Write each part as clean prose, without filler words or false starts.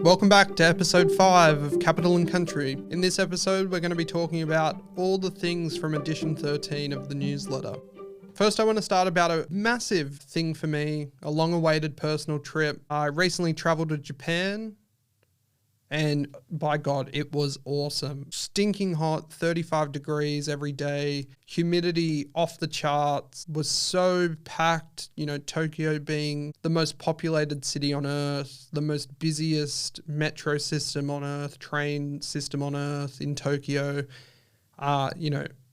Welcome back to episode 5 of Capital and Country. In this episode, we're going to be talking about all the things from edition 13 of the newsletter. First, I want to start about a massive thing for me, a long-awaited personal trip. I recently travelled to Japan, and by God, it was awesome. Stinking hot, 35 degrees every day, humidity off the charts, was so packed, Tokyo being the most populated city on earth, the most busiest metro system on earth, train system on earth in Tokyo,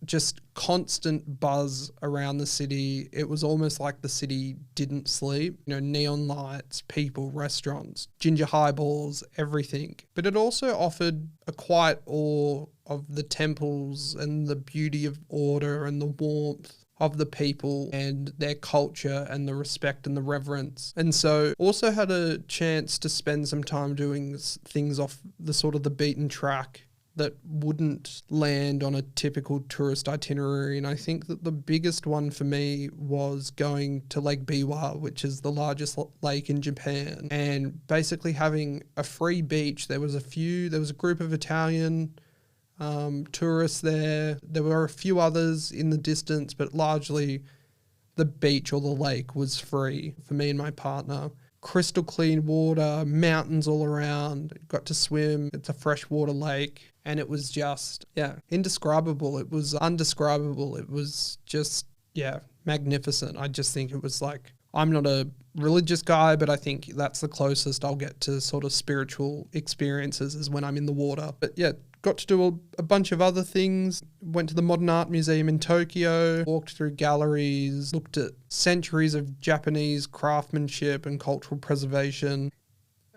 just constant buzz around the city. It was almost like the city didn't sleep. Neon lights, people, restaurants, ginger highballs, everything. But it also offered a quiet awe of the temples and the beauty of order and the warmth of the people and their culture and the respect and the reverence. And so also had a chance to spend some time doing things off the sort of the beaten track that wouldn't land on a typical tourist itinerary. And I think that the biggest one for me was going to Lake Biwa, which is the largest lake in Japan, and basically having a free beach. There was a group of Italian tourists there. There were a few others in the distance, but largely the beach or the lake was free for me and my partner. Crystal clean water, mountains all around, got to swim. It's a freshwater lake, and it was just, indescribable. It was undescribable. It was just, magnificent. I just think it was like, I'm not a religious guy, but I think that's the closest I'll get to sort of spiritual experiences is when I'm in the water. But got to do a bunch of other things. Went to the Modern Art Museum in Tokyo, walked through galleries, looked at centuries of Japanese craftsmanship and cultural preservation.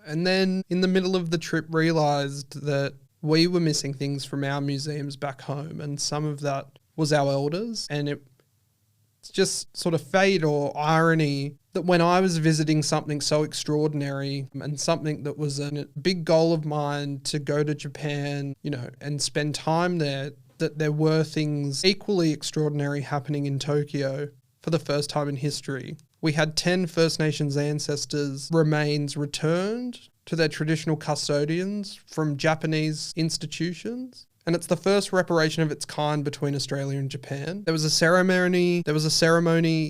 And then in the middle of the trip realised that we were missing things from our museums back home, and some of that was our elders. And it's just sort of fate or irony that when I was visiting something so extraordinary and something that was a big goal of mine to go to Japan, and spend time there, that there were things equally extraordinary happening in Tokyo for the first time in history. We had 10 First Nations ancestors' remains returned to their traditional custodians from Japanese institutions. And it's the first reparation of its kind between Australia and Japan. There was a ceremony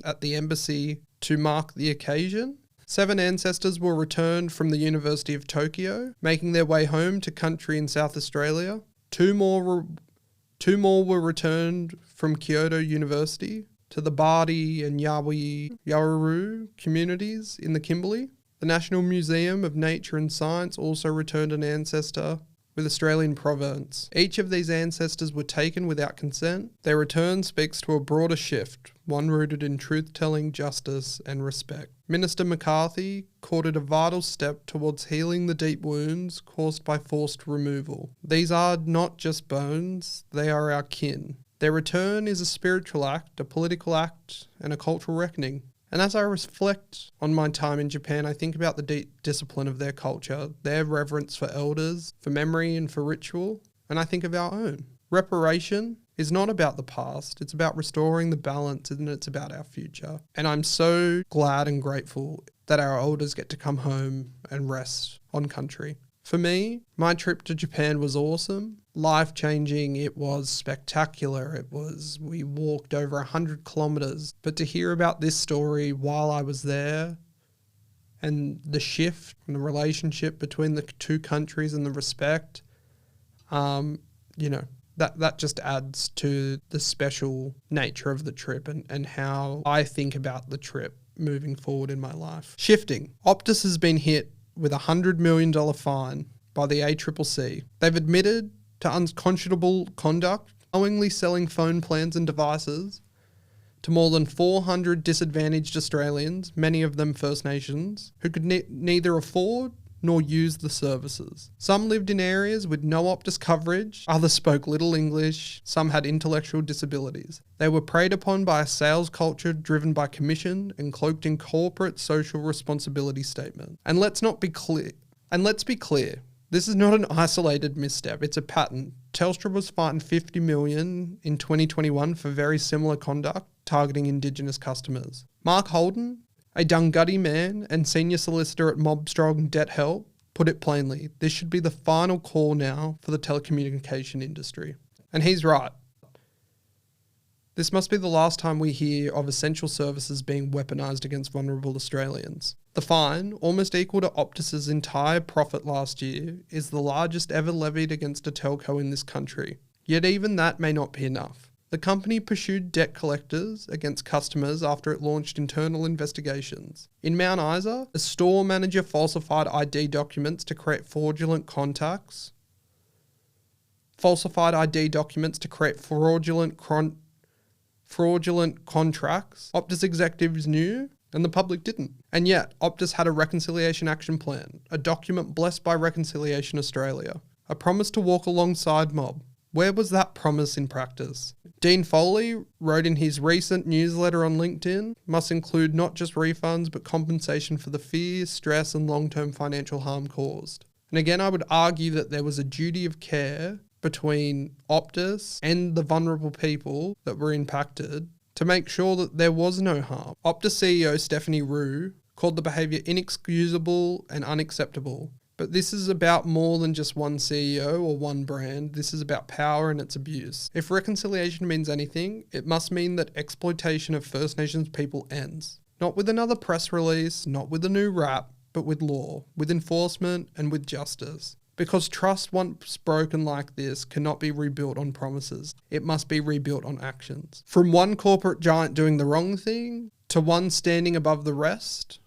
at the embassy to mark the occasion. 7 ancestors were returned from the University of Tokyo, making their way home to country in South Australia. Two more were returned from Kyoto University to the Bardi and Yawaru communities in the Kimberley. The National Museum of Nature and Science also returned an ancestor with Australian provenance. Each of these ancestors were taken without consent. Their return speaks to a broader shift, one rooted in truth-telling, justice and respect. Minister McCarthy called it a vital step towards healing the deep wounds caused by forced removal. These are not just bones, they are our kin. Their return is a spiritual act, a political act, and a cultural reckoning. And as I reflect on my time in Japan, I think about the deep discipline of their culture, their reverence for elders, for memory and for ritual, and I think of our own. Reparation is not about the past, it's about restoring the balance, and it's about our future. And I'm so glad and grateful that our elders get to come home and rest on country. For me, my trip to Japan was awesome, life-changing, it was spectacular, we walked over 100 kilometres, but to hear about this story while I was there and the shift and the relationship between the two countries and the respect, that just adds to the special nature of the trip and how I think about the trip moving forward in my life. Shifting. Optus has been hit with a $100 million fine by the ACCC. They've admitted to unconscionable conduct, knowingly selling phone plans and devices to more than 400 disadvantaged Australians, many of them First Nations, who could neither afford nor use the services. Some lived in areas with no Optus coverage, others spoke little English, some had intellectual disabilities. They were preyed upon by a sales culture driven by commission and cloaked in corporate social responsibility statements. And let's be clear, this is not an isolated misstep, it's a pattern. Telstra was fined $50 million in 2021 for very similar conduct targeting Indigenous customers. Mark Holden, a Dunghutti man and senior solicitor at Mobstrong Debt Help, Put it plainly, this should be the final call now for the telecommunication industry. And he's right. This must be the last time we hear of essential services being weaponised against vulnerable Australians. The fine, almost equal to Optus's entire profit last year, is the largest ever levied against a telco in this country. Yet even that may not be enough. The company pursued debt collectors against customers after it launched internal investigations. In Mount Isa, a store manager falsified ID documents to create fraudulent contracts. Optus executives knew, and the public didn't. And yet, Optus had a reconciliation action plan, a document blessed by Reconciliation Australia, a promise to walk alongside mob. Where was that promise in practice? Dean Foley wrote in his recent newsletter on LinkedIn, must include not just refunds, but compensation for the fear, stress, and long-term financial harm caused. And again, I would argue that there was a duty of care between Optus and the vulnerable people that were impacted to make sure that there was no harm. Optus CEO Stephanie Rue called the behaviour inexcusable and unacceptable. But this is about more than just one CEO or one brand. This is about power and its abuse. If reconciliation means anything, it must mean that exploitation of First Nations people ends. Not with another press release, not with a new rap, but with law, with enforcement, and with justice. Because trust once broken like this cannot be rebuilt on promises. It must be rebuilt on actions. From one corporate giant doing the wrong thing, to one standing above the rest,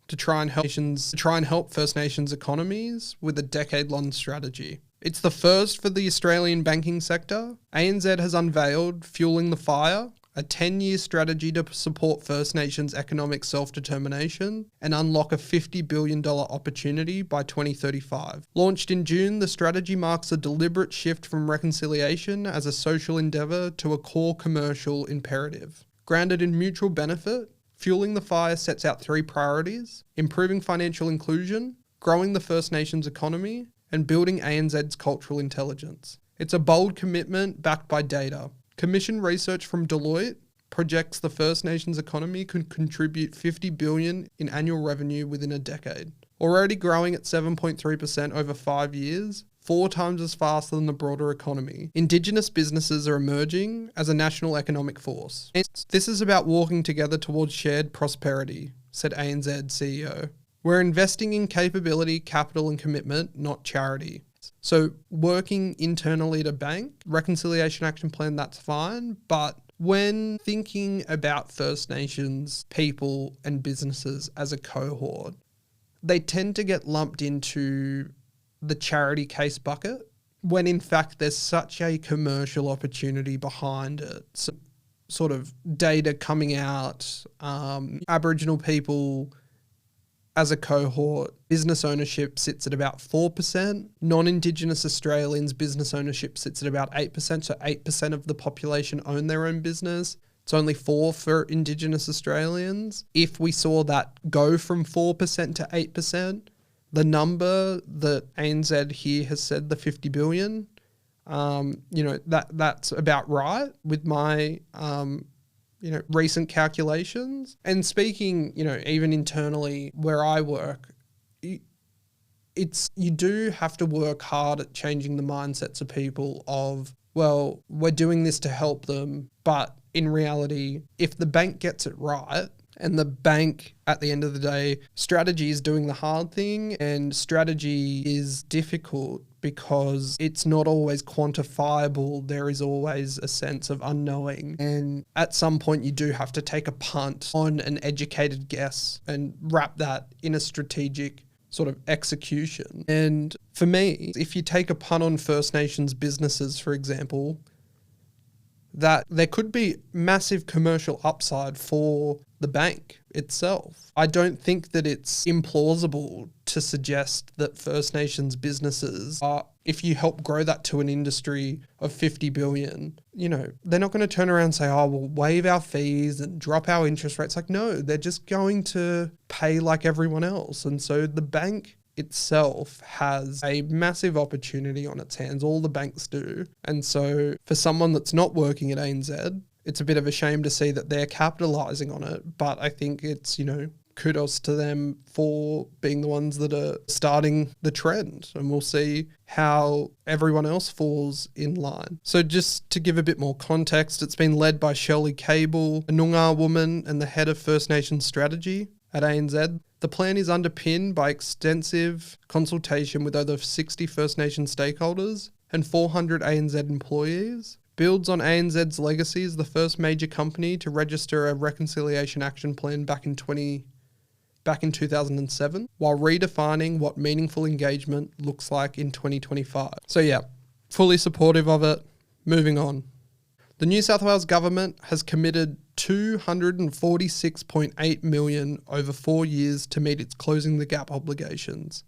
to try and help First Nations economies with a decade-long strategy. It's the first for the Australian banking sector. ANZ has unveiled Fueling the Fire, a 10-year strategy to support First Nations economic self-determination and unlock a $50 billion opportunity by 2035. Launched in June, the strategy marks a deliberate shift from reconciliation as a social endeavour to a core commercial imperative. Grounded in mutual benefit, Fueling the Fire sets out 3 priorities: improving financial inclusion, growing the First Nations economy, and building ANZ's cultural intelligence. It's a bold commitment backed by data. Commission research from Deloitte projects the First Nations economy could contribute $50 billion in annual revenue within a decade. Already growing at 7.3% over 5 years, 4 times as fast than the broader economy. Indigenous businesses are emerging as a national economic force. This is about walking together towards shared prosperity, said ANZ CEO. We're investing in capability, capital and commitment, not charity. So working internally at a bank, reconciliation action plan, that's fine. But when thinking about First Nations people and businesses as a cohort, they tend to get lumped into the charity case bucket, when in fact there's such a commercial opportunity behind it. So, sort of data coming out, Aboriginal people as a cohort, business ownership sits at about 4%. Non-Indigenous Australians business ownership sits at about 8%. So 8% of the population own their own business. It's only 4% for Indigenous Australians. If we saw that go from 4% to 8%, the number that ANZ here has said, the 50 billion, that's about right with my, recent calculations. And speaking, even internally where I work, you do have to work hard at changing the mindsets of people of, well, we're doing this to help them. But in reality, if the bank gets it right, and the bank, at the end of the day, strategy is doing the hard thing, and strategy is difficult because it's not always quantifiable. There is always a sense of unknowing. And at some point, you do have to take a punt on an educated guess and wrap that in a strategic sort of execution. And for me, if you take a punt on First Nations businesses, for example, that there could be massive commercial upside for the bank itself. I don't think that it's implausible to suggest that First Nations businesses are, if you help grow that to an industry of 50 billion, they're not going to turn around and say, oh, we'll waive our fees and drop our interest rates. Like, no, they're just going to pay like everyone else. And so the bank itself has a massive opportunity on its hands. All the banks do. And so for someone that's not working at ANZ, it's a bit of a shame to see that they're capitalising on it. But I think it's, kudos to them for being the ones that are starting the trend, and we'll see how everyone else falls in line. So just to give a bit more context, it's been led by Shirley Cable, a Noongar woman and the head of First Nations strategy at ANZ. The plan is underpinned by extensive consultation with over 60 First Nation stakeholders and 400 ANZ employees. Builds on ANZ's legacy as the first major company to register a reconciliation action plan back in 2007, while redefining what meaningful engagement looks like in 2025. So yeah, fully supportive of it. Moving on. The New South Wales government has committed $246.8 million over 4 years to meet its closing the gap obligations,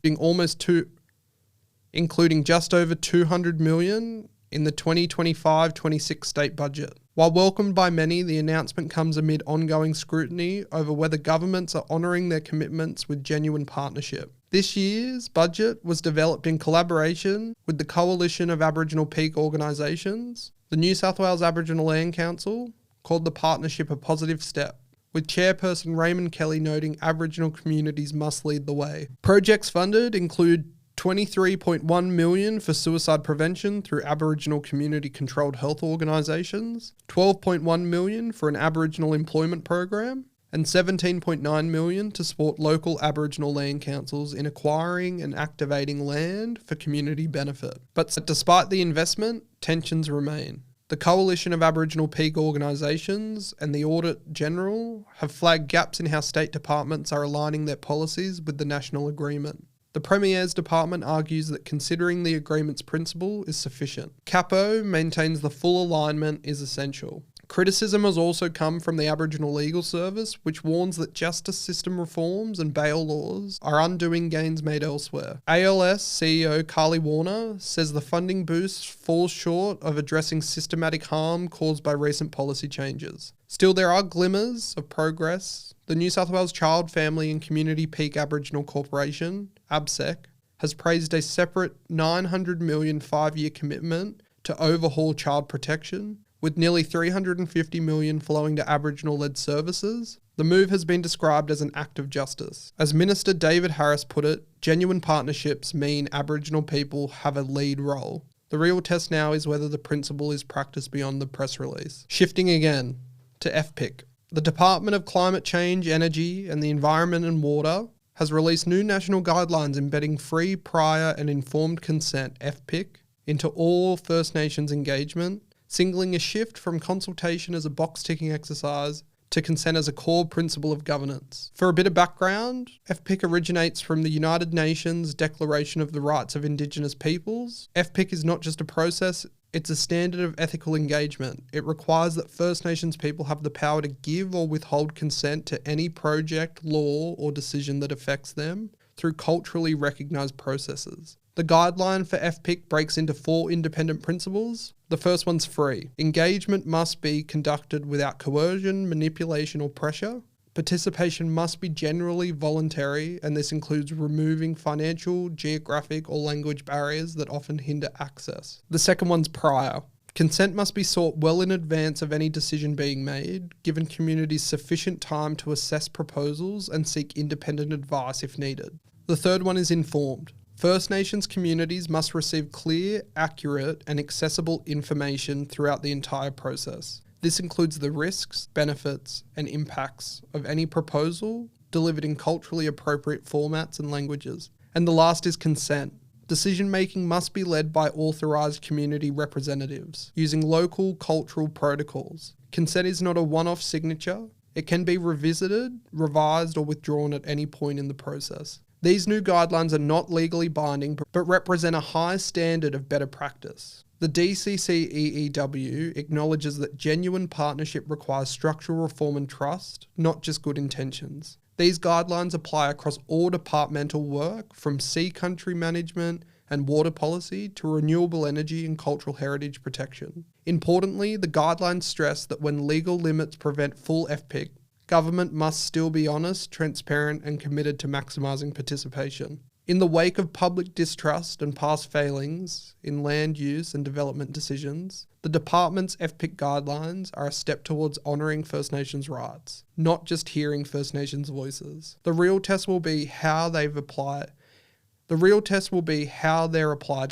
including just over $200 million in the 2025-26 state budget. While welcomed by many, the announcement comes amid ongoing scrutiny over whether governments are honouring their commitments with genuine partnership. This year's budget was developed in collaboration with the Coalition of Aboriginal Peak Organisations. The New South Wales Aboriginal Land Council called the partnership a positive step, with Chairperson Raymond Kelly noting Aboriginal communities must lead the way. Projects funded include $23.1 million for suicide prevention through Aboriginal community-controlled health organisations, $12.1 million for an Aboriginal employment program, and $17.9 million to support local Aboriginal land councils in acquiring and activating land for community benefit. But despite the investment, tensions remain. The Coalition of Aboriginal Peak Organisations and the Audit General have flagged gaps in how state departments are aligning their policies with the national agreement. The Premier's department argues that considering the agreement's principle is sufficient. Capo maintains the full alignment is essential. Criticism has also come from the Aboriginal Legal Service, which warns that justice system reforms and bail laws are undoing gains made elsewhere. ALS CEO Carly Warner says the funding boost falls short of addressing systematic harm caused by recent policy changes. Still, there are glimmers of progress. The New South Wales Child, Family and Community Peak Aboriginal Corporation, ABSEC, has praised a separate $900 million 5-year commitment to overhaul child protection, with nearly $350 million flowing to Aboriginal-led services. The move has been described as an act of justice. As Minister David Harris put it, genuine partnerships mean Aboriginal people have a lead role. The real test now is whether the principle is practiced beyond the press release. Shifting again to FPIC. The Department of Climate Change, Energy and the Environment and Water has released new national guidelines embedding free, prior and informed consent, FPIC, into all First Nations engagement, singling a shift from consultation as a box-ticking exercise to consent as a core principle of governance. For a bit of background, FPIC originates from the United Nations Declaration of the Rights of Indigenous Peoples. FPIC is not just a process, it's a standard of ethical engagement. It requires that First Nations people have the power to give or withhold consent to any project, law, or decision that affects them through culturally recognised processes. The guideline for FPIC breaks into 4 independent principles. The first one's free. Engagement must be conducted without coercion, manipulation, or pressure. Participation must be generally voluntary, and this includes removing financial, geographic, or language barriers that often hinder access. The second one's prior. Consent must be sought well in advance of any decision being made, giving communities sufficient time to assess proposals and seek independent advice if needed. The third one is informed. First Nations communities must receive clear, accurate, and accessible information throughout the entire process. This includes the risks, benefits, and impacts of any proposal delivered in culturally appropriate formats and languages. And the last is consent. Decision-making must be led by authorised community representatives, using local cultural protocols. Consent is not a one-off signature. It can be revisited, revised, or withdrawn at any point in the process. These new guidelines are not legally binding, but represent a high standard of better practice. The DCCEEW acknowledges that genuine partnership requires structural reform and trust, not just good intentions. These guidelines apply across all departmental work, from sea country management and water policy to renewable energy and cultural heritage protection. Importantly, the guidelines stress that when legal limits prevent full FPIC, government must still be honest, transparent, and committed to maximising participation. In the wake of public distrust and past failings in land use and development decisions, the department's FPIC guidelines are a step towards honouring First Nations rights, not just hearing First Nations voices. The real test will be how they're applied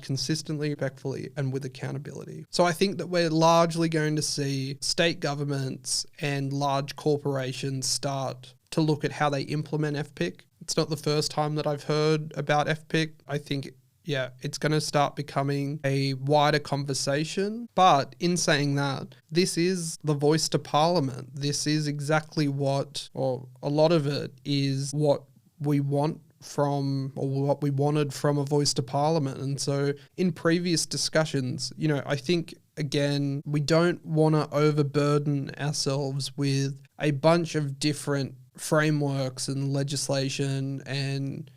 consistently, respectfully, and with accountability. So I think that we're largely going to see state governments and large corporations start to look at how they implement FPIC. It's not the first time that I've heard about FPIC. I think, it's going to start becoming a wider conversation. But in saying that, this is the voice to Parliament. This is exactly what, or a lot of it is what we want from, or what we wanted from a voice to Parliament. And so in previous discussions, I think, again, we don't want to overburden ourselves with a bunch of different frameworks and legislation and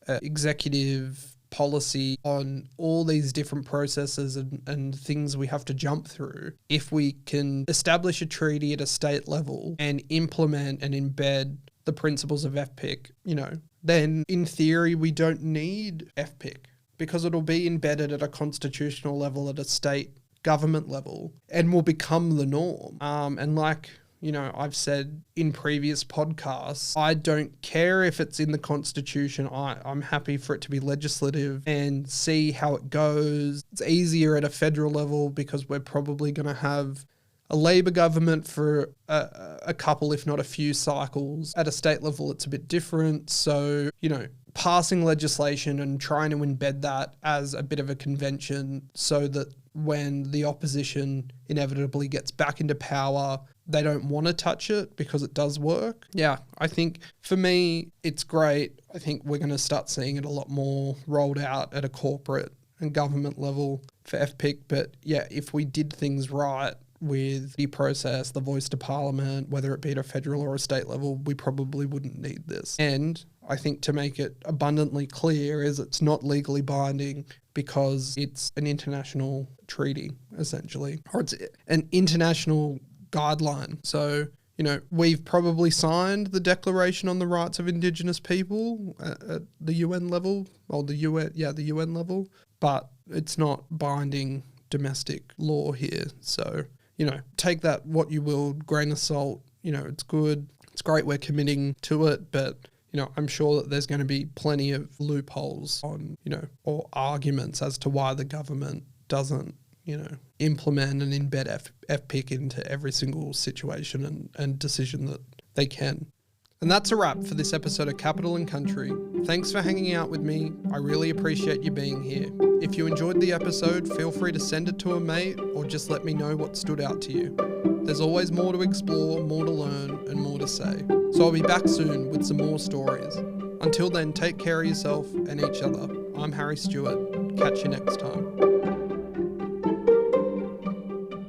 executive policy on all these different processes and things we have to jump through. If we can establish a treaty at a state level and implement and embed the principles of FPIC, then in theory we don't need FPIC because it'll be embedded at a constitutional level, at a state government level, and will become the norm. And like, I've said in previous podcasts, I don't care if it's in the Constitution. I'm happy for it to be legislative and see how it goes. It's easier at a federal level because we're probably going to have a Labor government for a couple, if not a few cycles. At a state level, it's a bit different. So, passing legislation and trying to embed that as a bit of a convention so that when the opposition inevitably gets back into power, they don't want to touch it because it does work. Yeah, I think for me, it's great. I think we're going to start seeing it a lot more rolled out at a corporate and government level for FPIC. But yeah, if we did things right with the process, the voice to Parliament, whether it be at a federal or a state level, we probably wouldn't need this. And I think to make it abundantly clear is it's not legally binding because it's an international treaty, essentially, or it's an international guideline. So, we've probably signed the Declaration on the Rights of Indigenous People at the UN level, or the UN level, but it's not binding domestic law here. So, take that what you will, grain of salt. It's good. It's great we're committing to it, but I'm sure that there's going to be plenty of loopholes on, or arguments as to why the government doesn't, implement and embed FPIC into every single situation and decision that they can. And that's a wrap for this episode of Capital and Country. Thanks for hanging out with me. I really appreciate you being here. If you enjoyed the episode, feel free to send it to a mate or just let me know what stood out to you. There's always more to explore, more to learn, and more to say. So I'll be back soon with some more stories. Until then, take care of yourself and each other. I'm Harry Stewart. Catch you next time.